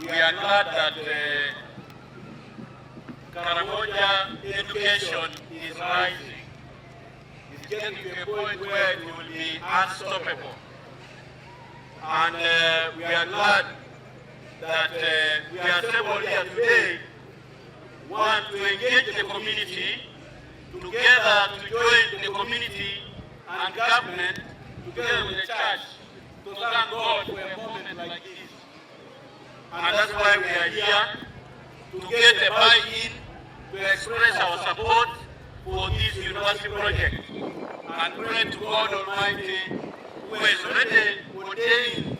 we are glad that Karamoja education is rising. It's getting to a point where it will be unstoppable. And we are glad that we are assembled here today, one, to engage the community, together to join the community and government, together with the church, to thank God for a moment like this. And that's why we are here, to get a buy-in, to express our support for this university project, and pray to God Almighty, who has already ordained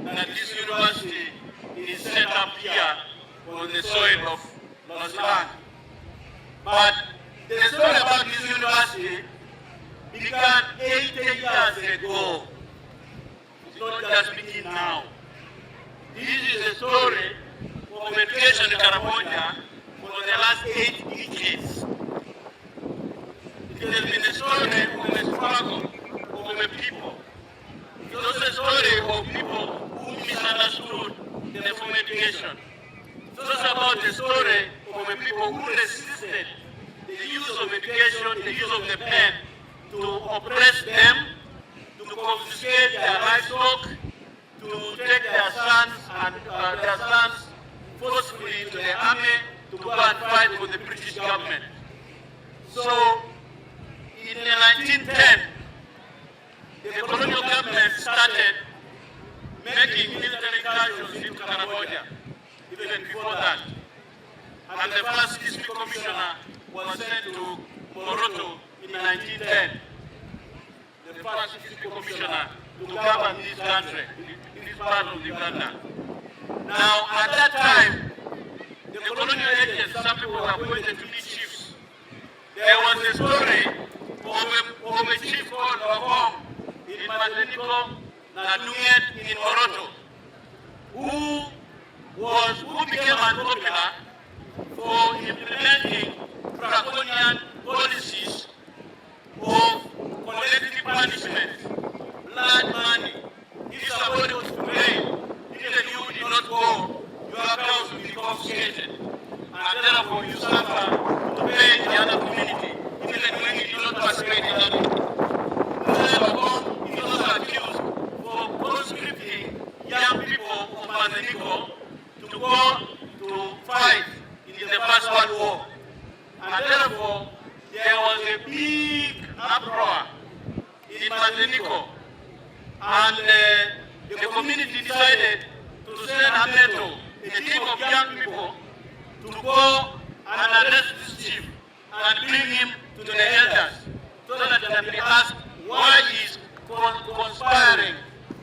that this university is set up here on the soil of Lost Land. But the story about this university began 80 years ago. It's not just beginning now. This is a story of education in Karamoja for the last 8 decades. It has been a story of a struggle of a people. It was a story of people who misunderstood the form of education. It was about the story of a people who resisted the use of education, the use of the pen, to oppress them, to confiscate their livestock, to take their sons forcefully into the army to go and fight for the British government. So, in 1910, the colonial government started making military incursions into Karamoja, even before that. And the first history commissioner was sent to Moroto in 1910. The first history commissioner to govern this country, this part of Uganda. Now, at that time, the colonial agents, some people were appointed to be chiefs. There was a story of a chief called Wagong in Mazeniko, Nadunget in Moroto, who became unpopular for implementing draconian policies of collective punishment, blood money. If somebody was to pay, even you did not go, your accounts will be confiscated. And therefore you suffer to pay the other community, even when you did not participate in the other community. He was also accused for conscripting young people of Mazeniko to go to fight in the First World War. And therefore, there was a big uproar in Mazeniko. And the community decided to send Ameto, a team of young people, to go and arrest this chief and bring him to the elders so that they can be asked why he is conspiring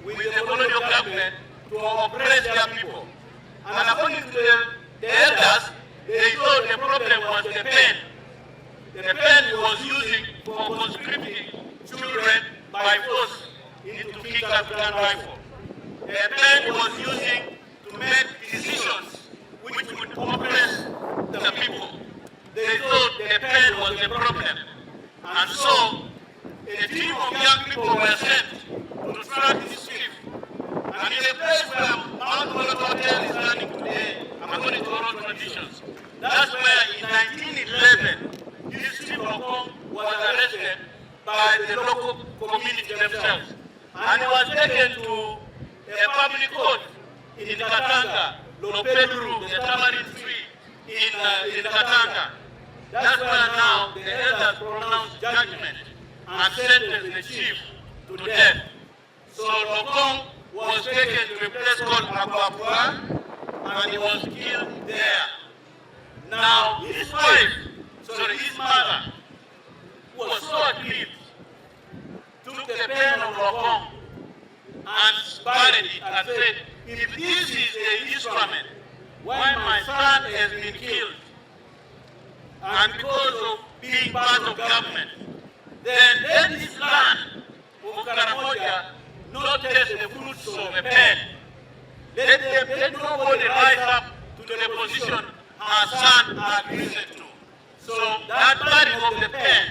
with the colonial government to oppress their people. And according to the elders, they thought the problem was the pen. The pen he was using for conscripting children by force into kick up gun rifle. The pen he was using to make decisions which would oppress the people. They thought the pen was the problem. And so, a team of young people were sent to track this chief. And in a place where Mount Moloto Hotel is standing today, according to oral traditions, that's where in 1911, this chief of Kong was arrested by the local community themselves. And he was taken to a public court in Katanga, Lopeduru, the tamarind tree in Katanga. That's where now the elders pronounced judgment and sentenced the chief to death. So Lokong was taken to a place called Akwapua and he was killed there. Now his mother, who was so aggrieved, took the pen of Lokong and buried it and said, if this is the instrument why my son has been killed, and because of being part of government, then let this land of Karamoja not taste the fruits of a pen. Let nobody rise up to the position our son has risen to. So that burying of the pen,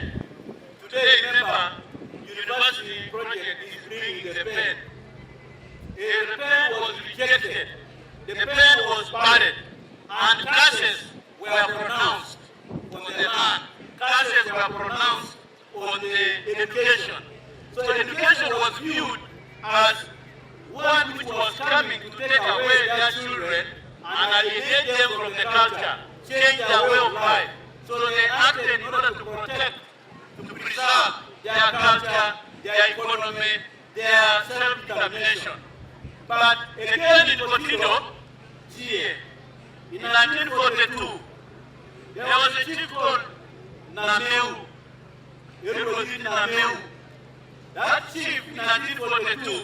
today remember, university project is bringing the pen. The pen was rejected. The pen was buried, and curses were pronounced on the land. Curses were pronounced on the education. So education was viewed as one which was coming to take away their children and alienate them from the culture, change their way of life. So they acted in order to protect, to preserve their culture, their economy, their self-determination. But again in Kotindo, in 1942, there was a chief called Nameu. Nameu. That chief in 1942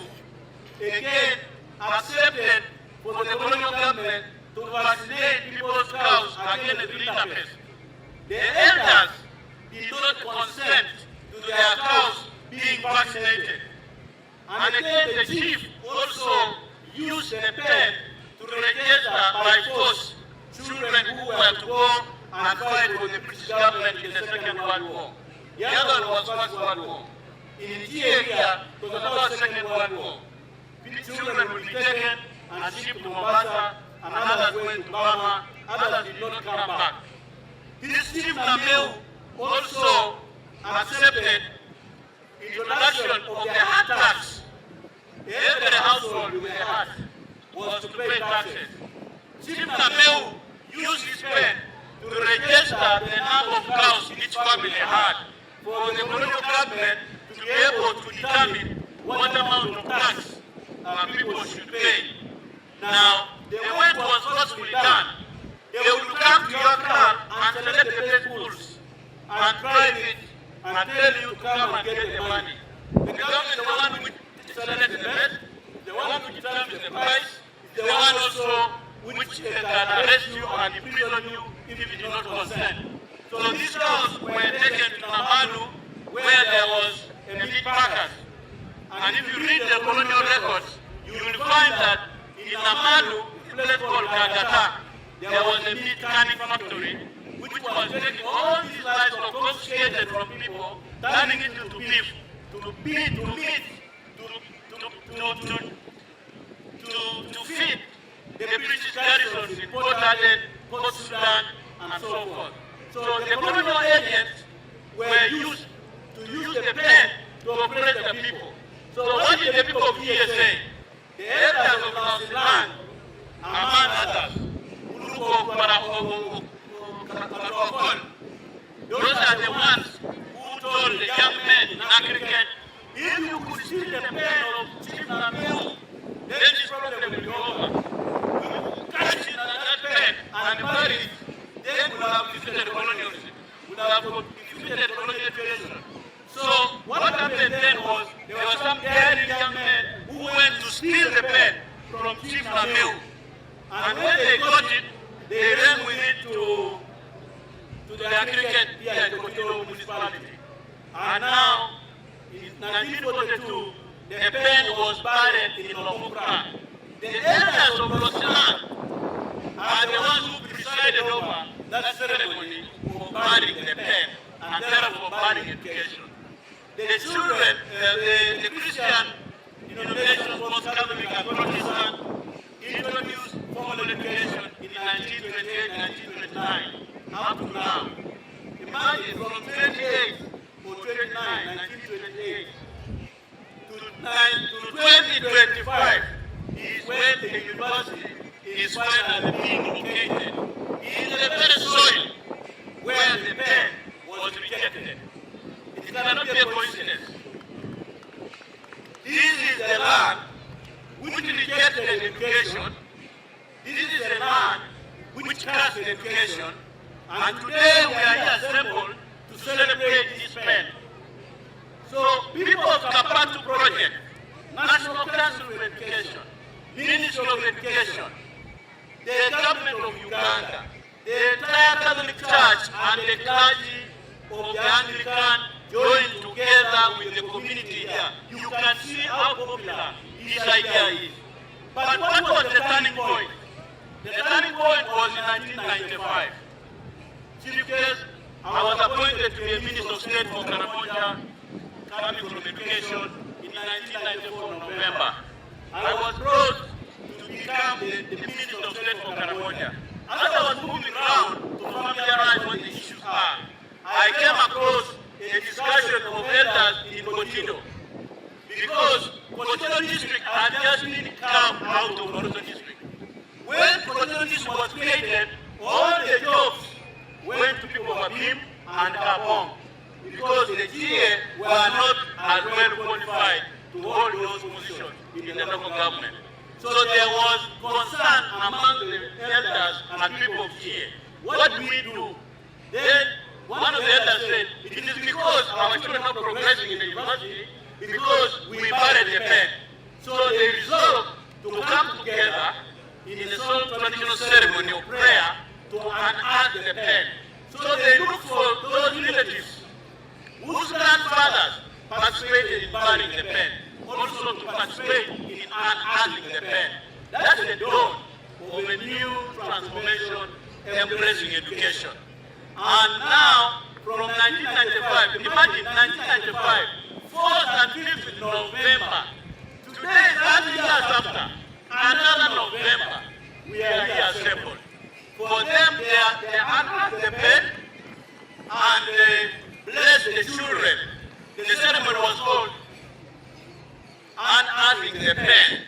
again accepted for the colonial government to vaccinate people's cows against the rinderpest. The elders did not consent to their cows being vaccinated. And again the chief also used the pen to register by force children who were to go and fight for the British government in the Second World War. The other one was First World War. In the area, it was about Second World War. Children would be taken and shipped to Mombasa, and others went to Burma, others did not come back. This Chief Nameu also accepted introduction of the hut tax. Every household with a hut was to pay taxes. Chief Nameu used his pen to register the number of cows each family had for the colonial government to be able to determine what amount of tax people should pay. Now, the way it was supposed to be done, they would come to your car and select the best bulls and drive it and tell you to come and get the money. The government is the one who selects the best, the one who determines the price, the one also which can arrest you and imprison you if you do not consent. So these cows were taken to Namalu where there was a meat packers. And if you read the colonial records, you will find that in Namalu, a place called Kagata, there was a meat canning factory which was taking all these livestock confiscated from people, turning it into beef, to feed the British garrisons in Port Aden, Port Sudan, and so forth. So the colonial agents were used to use the pen to oppress the people. So what did the people of ESA, the elders of South Sudan, among others, those are the ones who told the young men in Africa, if you could see the pen of Chief Nameu, then this problem will be over. We will catch it at that pen and bury it. Then we will have defeated colonialism. We will have defeated colonialization. So what happened then was, there were some daring young men who went to steal the pen from Chief Nameu. And when they got it, they ran with it to the aggregate here in the Kotindo municipality. And now, in 1942, the pen was buried in Lomukra. The elders of Rosiman are the ones who presided over that ceremony for burying the pen and therefore burying education. The children, the Christian denominations, both Catholic and Protestant, introduced formal education in 1928, 1929, up to now. Imagine from 28 or 29, 1928, to 2025 is when the university is finally being located in the very soil where the pen was rejected. It cannot be a coincidence. This is the land which rejected education. This is a land which cast education. And today we are here assembled to celebrate this pen. So people of Kapatu Project, National Council for Education, Ministry of Education, the government of Uganda, the entire Catholic Church and the clergy of the Anglican joined together with the community here. You can see how popular this idea is. But what was the turning point? The turning point was in 1995. Chief Guest, I was appointed to be a Minister of State for Karamoja, coming from education in 1994 November. I was brought to become the Minister of State for Karamoja. Kotido, because Kotido district had just been carved out of Moroto district. When Kotido district was created, all the jobs went to people of Abim and Kabong, because the GA were not as well qualified to hold those positions in the local government. So there was concern among the elders and people of GA. What do we do? Then one of the elders said, it is because our children are not progressing in the university because we buried the pen. So they resolved to come together in a solemn traditional ceremony of prayer to unearth the pen. So they looked for those relatives whose grandfathers participated in burying the pen, also to participate in unearthing the pen. That's the dawn of a new transformation embracing education. And now, from 1995, imagine 1995, 4th and 5th November, today, 30 years after, another November, we are here assembled. For them, they unearthed the pen and blessed the children. The ceremony was called unearthing the pen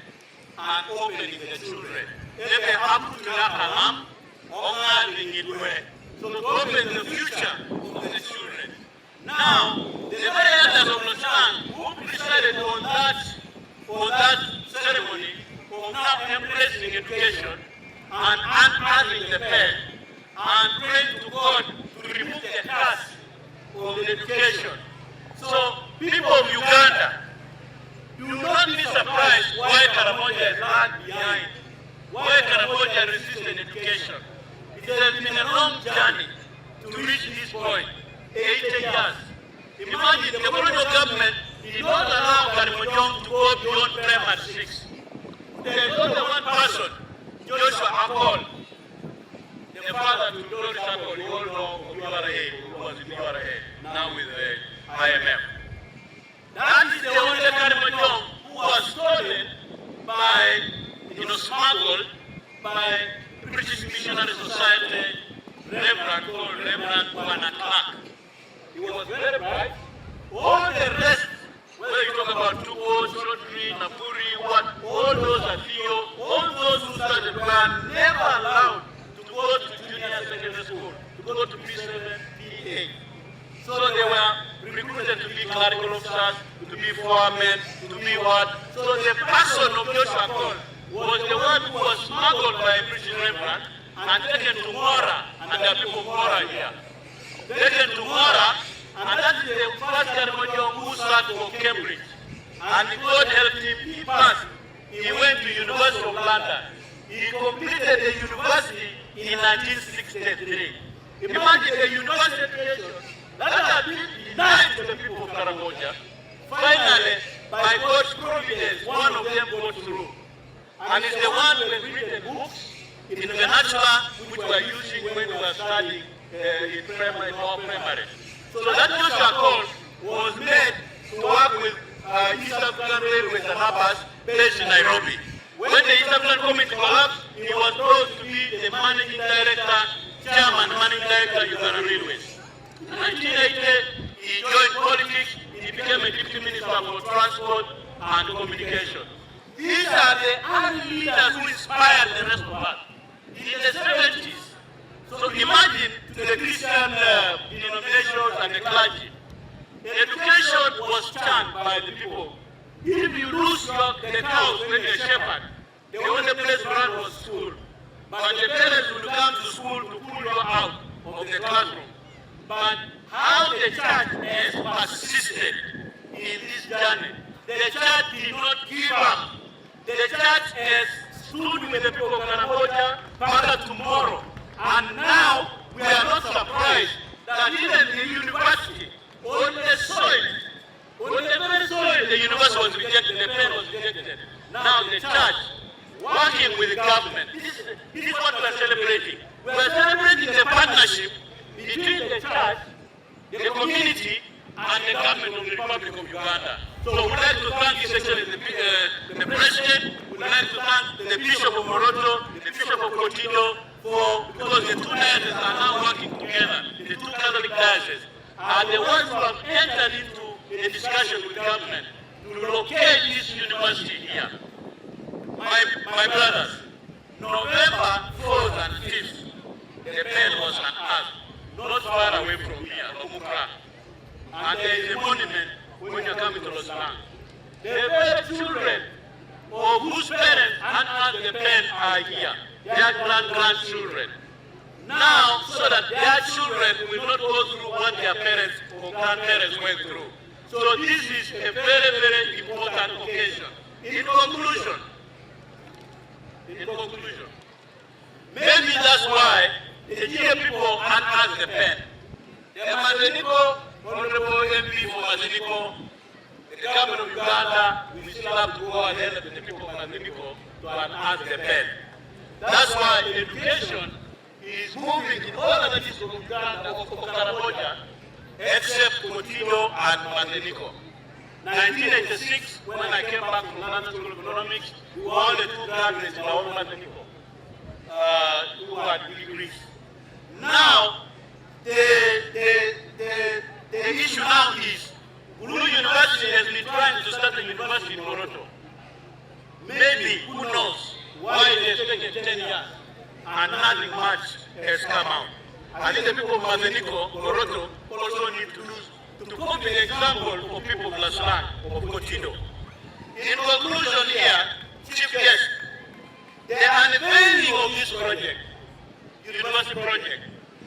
and opening the children. They have to kalam, honoring it well. So to open the future of the children. Now, the very elders of Loshan who presided on that ceremony of now embracing education and unearthing the pen and praying to God to remove the curse of the education. So, people of Uganda, do not be surprised why Karamoja is lagged behind, why Karamoja resisted education. It has been a long journey to reach this point, 80 years. Imagine the colonial government did not allow Karimojong to go beyond primary 6. There is only one person, Joshua Akol, the father to Doris Akol, you all know of URA, who was in URA, now with the IMF. That is the only Karimojong who was stolen by, smuggled by British Missionary Society, Reverend called Reverend Wana Clark. He was very bright. All the rest, whether you talk about Tubo, Chotri, Napuri, all those are Theo, all those who started were never allowed to go to junior secondary school, to go to P7, P8. So they were recruited to be clerical officers, to be foremen, to be what? So the person of Joshua Cole was the one who was smuggled by a British reverend and taken to Mora, and there are people of Mora here. Taken to Mora, and that is the first Karimojong who sat for Cambridge. And God helped him, he passed. He went to University of London. He completed the university in 1963. Imagine the university education that had been denied to the people of Karamoja. Finally, by God's providence, one of them got through. And it's the one who has written books in the vernacular which we are using when we are studying in primary. So that Joshua Cole was made to work with East African Railways and Harbors based in Nairobi. When the East African Committee collapsed, he was brought to be the managing director, chairman, managing director of Uganda Railways. In 1980, he joined politics. He became a deputy minister for transport and communication. These are the early leaders who inspired the rest of us. In the 70s, so imagine to the Christian denominations and the clergy, education was turned by the people. If you lose the cows when you're a shepherd, the only place to run was school. But the parents would come to school to pull you out of the classroom. But how the church has persisted in this journey, the church did not give up. The church has stood with the people of Karamoja Father tomorrow. And now we are not surprised that even the university, on the soil, on the very soil, the university was rejected, the pen was rejected. Now the church, working with the government, this is what we are celebrating. We are celebrating the partnership between the church, the community, and the government of the Republic of Uganda. So we'd like to thank His Excellency the President, we'd like to thank the Bishop of Moroto, the Bishop of Kotido, because the two dioceses are now working together, the two Catholic dioceses are the ones who have entered into a discussion with government to locate this university here. My brothers, November 4th and 5th, the pen was unearthed, not far away from here, Omukra. And there is a monument when you come into Los Angeles. The very children of whose parents unearthed the pen are here, their grandchildren. Now, so that their children will not go through what their parents or grandparents went through. So this is a very, very important occasion. In conclusion, maybe that's why the Nigeria people unearthed the pen. The Mazeniko, Honorable MP for Mazeniko, the government of Uganda, we still have to go ahead with the people of Mazeniko to unearth the pen. That's why education is moving in all other districts of Uganda, of Karamoja, except Kotido and Mazeniko. 1986, when I came back from London School of Economics, we were only 2 graduates in our Mazeniko who had degrees. Now, the issue now is, Ulu University has been trying to start a university in Moroto. Maybe, who knows, why it has taken 10 years and nothing much has come out. I think the people of Mazeniko, Moroto, also need to copy the example of people of Laslan, of Kotido. In conclusion here, Chief Guest, the unveiling of this project, university project,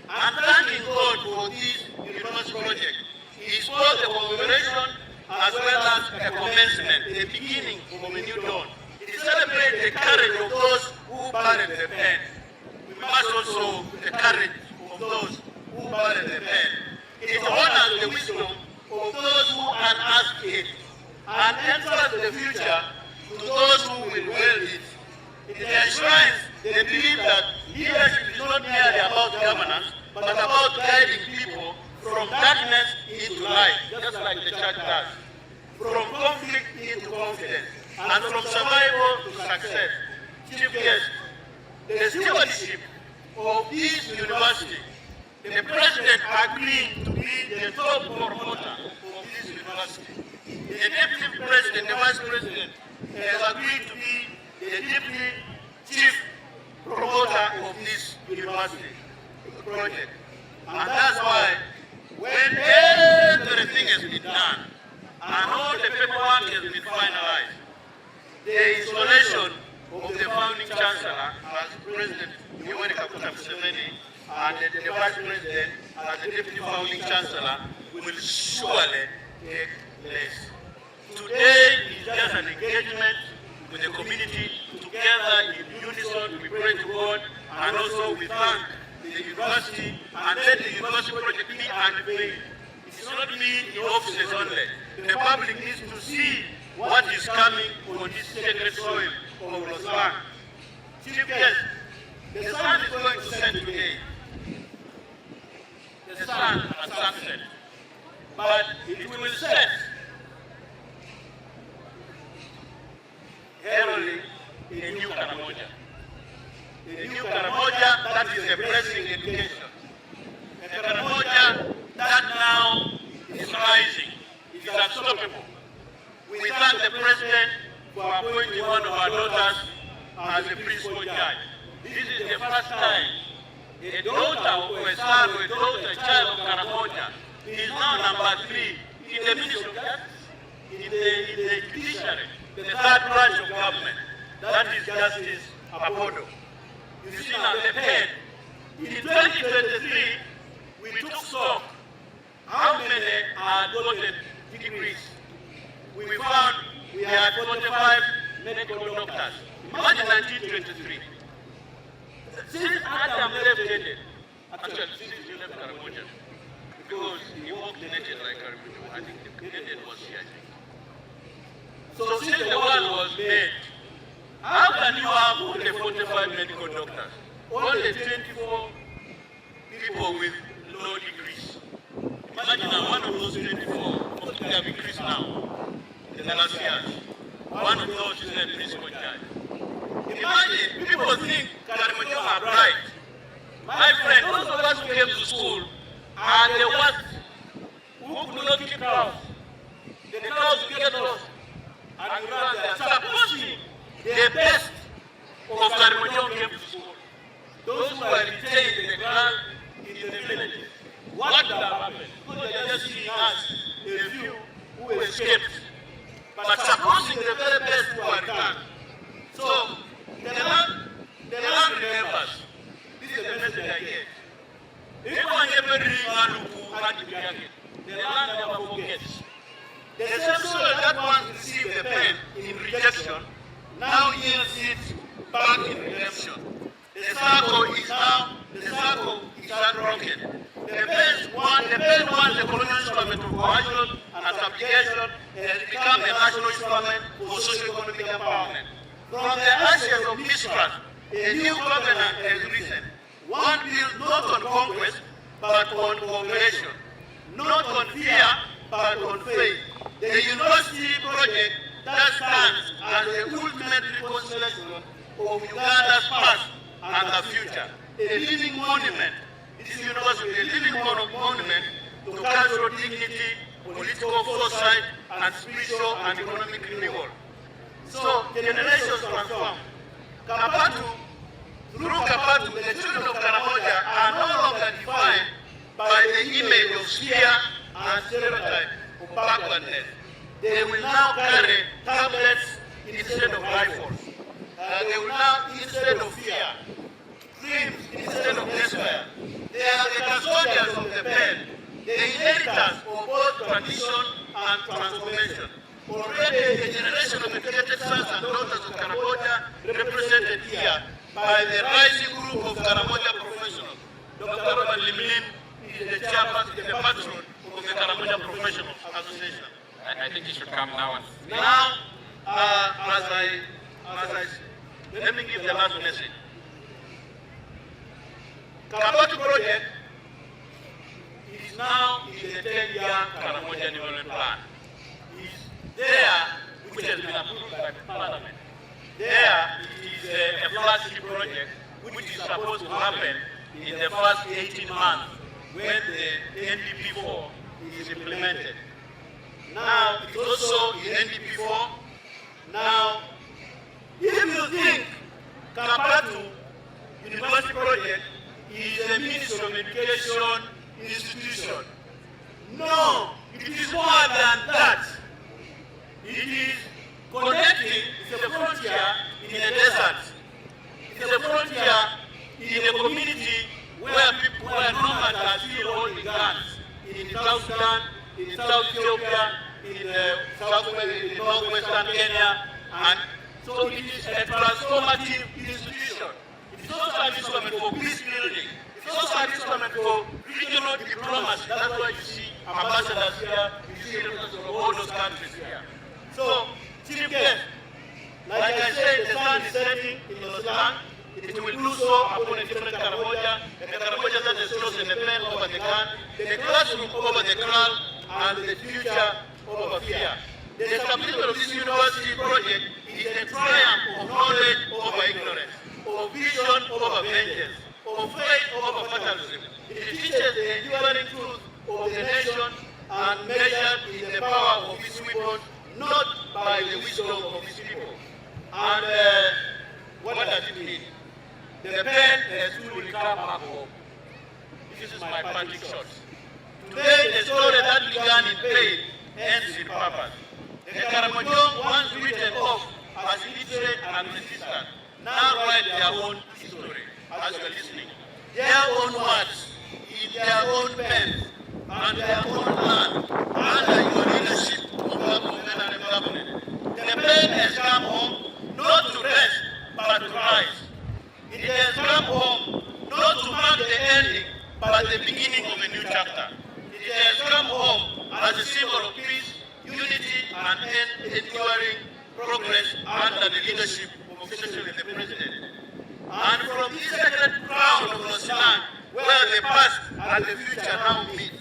and thanking God for this university project, is both a commemoration as well as a commencement, the beginning of a new dawn. It celebrates the courage of those who buried the pen. We must also the courage of those who buried the pen. It honors the wisdom of those who unearthed it and enters the future to those who will wield it. It enshrines the belief that leadership is not merely about governance, but about guiding people from darkness into light, just like the church does. From conflict into confidence, and from survival to success. Chief Guest, the stewardship of this university, the President agreed to be the top promoter of this university. The Deputy President, the Vice President, has agreed to be the Deputy Chief Promoter of this university project. And that's why, when everything has been done, and all the paperwork has been finalized, the installation of the founding chancellor as President Yoweri Kaguta Museveni and the Vice President as the Deputy Founding Chancellor will surely take place. Today is just an engagement with the community. Together in unison, we pray to God, and also we thank the university, and let the university project be unveiled. It's not me in offices only. The public needs to see what is coming on this sacred soil of Roswang. Chief Guest, the sun is going to set today. The sun at sunset. But it will set heralding a new Karamoja. A new Karamoja that is embracing education. A Karamoja that now is rising. It is unstoppable. We thank the President for appointing one of our daughters as a principal judge. This is the first time a daughter or a son or a daughter, a child of Karamoja is now number 3 in the Ministry of Justice, in the judiciary, the third branch of government. That is Justice Apodo. You see now the pen. In 2023, we took stock how many had gotten degrees. We found we had 45 medical doctors. Imagine 1923. Since Adam left Eden, actually since he left Karamoja, because he walked in Eden like Karamoja, I think Eden was here, I think. So since the world was made, how can you have only 45 medical doctors? Only 24 people with low degrees. Imagine I'm one of those 24, they have increased now in the last years. One of those is the principal judge. Imagine, people think Karamoja are bright. My friend, those of us who came to school are the ones who could not keep house. the cows get lost and run there. Supposing the best of Karimojong came to school, those who are retained in the ground in the villages, what would have happened? Because they are just seeing us, a few who escaped. But supposing the very best who are returned. So the land remembers. This is the message I get. If one ever the land never forgets. The same soil that once received the pen in rejection now yields it back in redemption. The circle is unbroken. The pen once the colonial instrument of coercion and subjugation has become a national instrument for socio-economic empowerment. From the ashes of mistrust, a new covenant has risen. One built not on conquest, but on cooperation. Not on fear, but on faith. The university project that stands as the ultimate reconciliation of Uganda's past and the future. A living monument. This university is a living monument to cultural dignity, political foresight, and spiritual and economic renewal. So, generations transform. Through Kapatu, the children of Karamoja are no longer defined by the image of fear and stereotype of backwardness. They will now carry tablets instead of rifles. They will now, instead of fear, dreams instead of despair. They are the custodians of the pen, the inheritors of both tradition and transformation. Already a generation of educated sons and daughters of Karamoja represented here by the rising group of Karamoja professionals. Dr. Robert Limlim is the chairperson, the patron of the Karamoja Professionals Association. I think you should come now. Now, let me give the last message. Kabatu project is now in the 10-year Karamoja Development Plan. There, which has been approved by Parliament. There is a flagship project which is supposed to happen in the first 18 months when the NDP4 is implemented. Now, it's also in NDP4. Now, if you think Kabatu University project is a Ministry of Education institution, no, it is more than that. It is connecting the frontier in a desert. It is a frontier in a community where people, where nomads are still holding guns. In South Sudan, in South Ethiopia, in northwestern Kenya, and so it is a transformative institution. It is also an instrument for peace building. It is also an instrument for regional diplomacy. That's why you see ambassadors here, you see representatives from all those countries here. So, Chief Guest, like I said, the sun is setting in Los Angeles. It will do so upon a different Karamoja, the Karamoja that has chosen the pen over the gun, the classroom over the crowd, and the future over fear. The establishment of this university project is a triumph of knowledge over ignorance, of vision over vengeance, of faith over fatalism. It teaches the enduring truth of the nation and measured in the power of its weapons, not by the wisdom of its people. And what does it mean? The pen has truly come back home. This is my parting shot. Today, the story that began in pain ends in purpose. The Karamojong, once written off as illiterate and resistant, now write their own history as you are listening. Their own words, in their own pens, and their own land, under your leadership of government. The pen has come home not to rest, but to rise. It has come home not to mark the ending, but the beginning of a new chapter. It has come home as a symbol of peace, unity, and enduring progress under the leadership of especially the President. And from this sacred crown of Rosilan, where the past and the future now meet,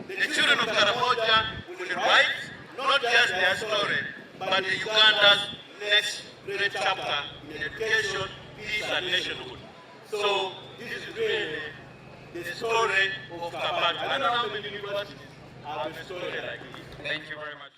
the children of Karamoja will write not just their story, but the Uganda's next great chapter in education, peace, and nationhood. So this is really the story of Kabatu. I don't know how many universities have a story like this. Thank you very much.